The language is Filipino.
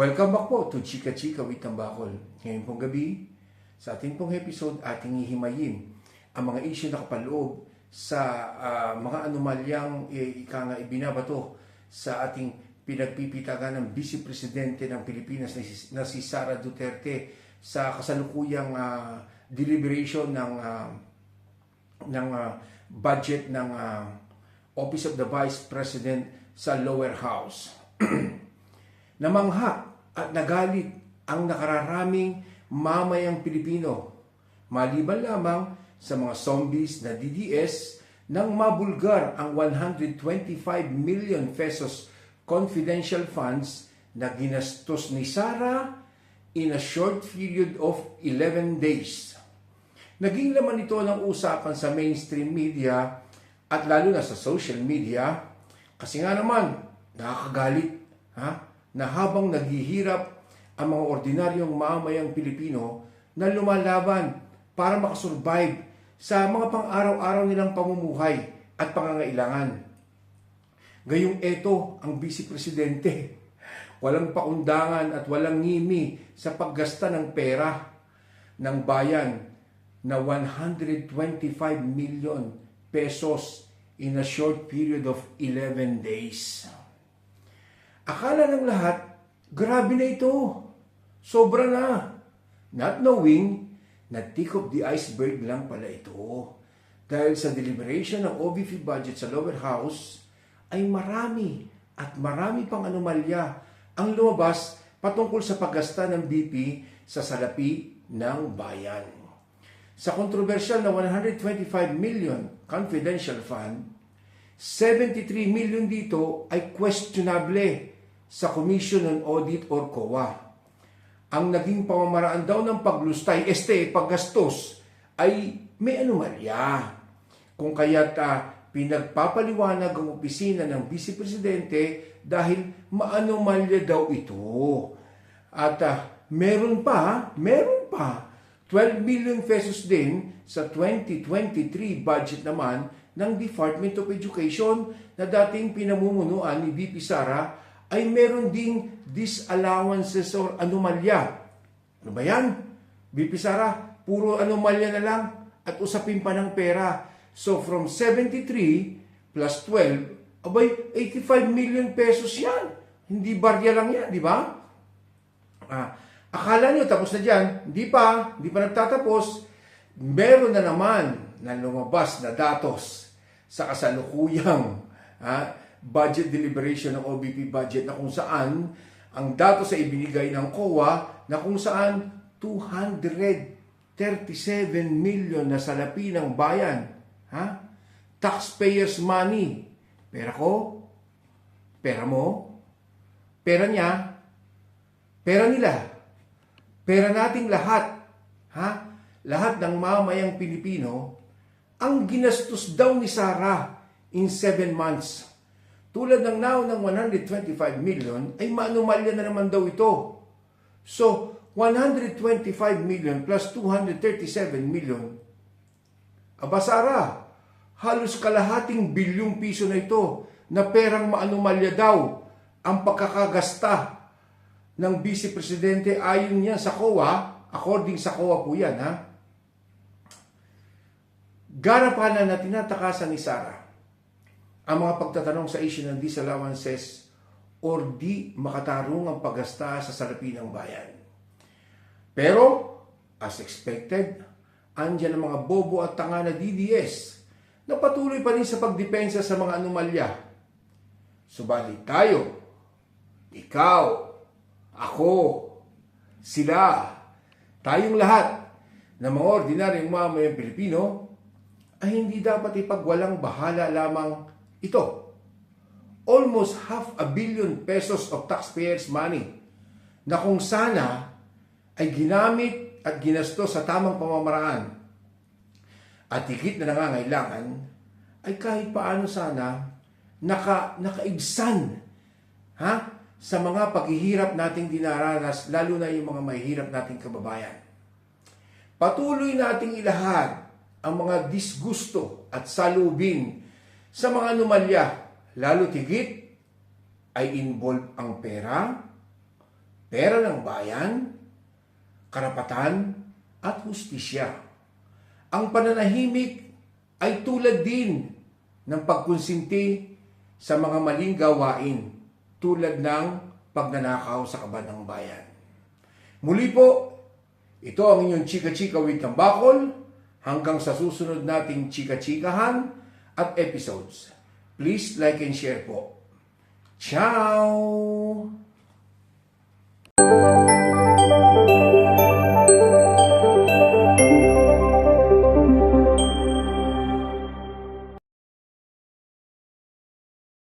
Welcome back po to Chika Chika with Tambakol. Ngayon pong gabi, sa ating pong episode, ating hihimayin ang mga issue na kapaloob sa mga anomalyang ibinabato sa ating pinagpipitagan ng Vice Presidente ng Pilipinas na si Sara Duterte sa kasalukuyang deliberation ng budget ng Office of the Vice President sa lower house. Namangha at nagalit ang nakararaming mamayang Pilipino, maliban lamang sa mga zombies na DDS nang mabulgar ang 125 million pesos confidential funds na ginastos ni Sara in a short period of 11 days. Naging laman ito ng usapan sa mainstream media at lalo na sa social media kasi nga naman nakakagalit na habang naghihirap ang mga ordinaryong mamamayang Pilipino na lumalaban para makasurvive sa mga pang-araw-araw nilang pamumuhay at pangangailangan. Gayong eto ang Vice Presidente, walang paundangan at walang ngimi sa paggasta ng pera ng bayan na 125 million pesos in a short period of 11 days. Akala ng lahat, grabe na ito. Sobra na. Not knowing na tip of the iceberg lang pala ito. Dahil sa deliberation ng OVP budget sa lower house, ay marami at marami pang anomalya ang lumabas patungkol sa paggasta ng BP sa salapi ng bayan. Sa kontrobersyal na 125 million confidential fund, 73 million dito ay questionable sa Commission on Audit or COA. Ang naging pamamaraan daw ng paglustay, paggastos, ay may anomalya. Kung kaya't pinagpapaliwanag ang opisina ng Vice Presidente dahil maanomalya daw ito. At meron pa, 12 million pesos din sa 2023 budget naman ng Department of Education na dating pinamumunuan ni VP Sara ay meron ding disallowances or anomalya. Ano ba yan? VP Sara, puro anomalya na lang at usapin pa ng pera. So from 73 plus 12, abay, 85 million pesos yan. Hindi barya lang yan, di ba? Akala nyo tapos na dyan, hindi pa nagtatapos. Meron na naman na lumabas na datos sa kasalukuyang budget deliberation ng OVP budget na kung saan ang datos ay ibinigay ng COA na kung saan 237 million na salapi ng bayan. Taxpayers money. Pera ko, pera mo, pera niya, pera nila, pera nating lahat. Lahat ng mamayang Pilipino ang ginastos daw ni Sara in 7 months. Tulad ng now ng 125 million, ay maanumalya na naman daw ito. So, 125 million plus 237 million. Aba Sara, halos kalahating bilyong piso na ito na perang maanumalya daw ang pagkakagasta ng Vice Presidente ayon niya sa COA, according sa COA po yan. Garapan na tinatakasan ni Sara ang mga pagtatanong sa issue ng disallowances or di makatarong ang paggasta sa salapi ng bayan. Pero, as expected, andyan ang mga bobo at tanga na DDS na patuloy pa rin sa pagdepensa sa mga anomalya. Subalit tayo, ikaw, ako, sila, tayong lahat na mga ordinaryong mamamayang Pilipino ay hindi dapat ipagwalang bahala lamang ito. Almost 500 million pesos of taxpayers' money na kung sana ay ginamit at ginastos sa tamang pamamaraan at higit na nangangailangan ay kahit paano sana nakaibsan sa mga paghihirap nating dinaranas, lalo na yung mga mahihirap nating kababayan. Patuloy nating ilahad ang mga disgusto at salubin sa mga anomalya, lalo tigit ay involve ang pera, pera ng bayan, karapatan at hustisya. Ang pananahimik ay tulad din ng pagkonsinti sa mga maling gawain tulad ng pagnanakaw sa kaban ng bayan. Muli po, ito ang inyong Chika-Chika with Tambakol. Hanggang sa susunod nating chika-chikahan at episodes. Please like and share po. Ciao!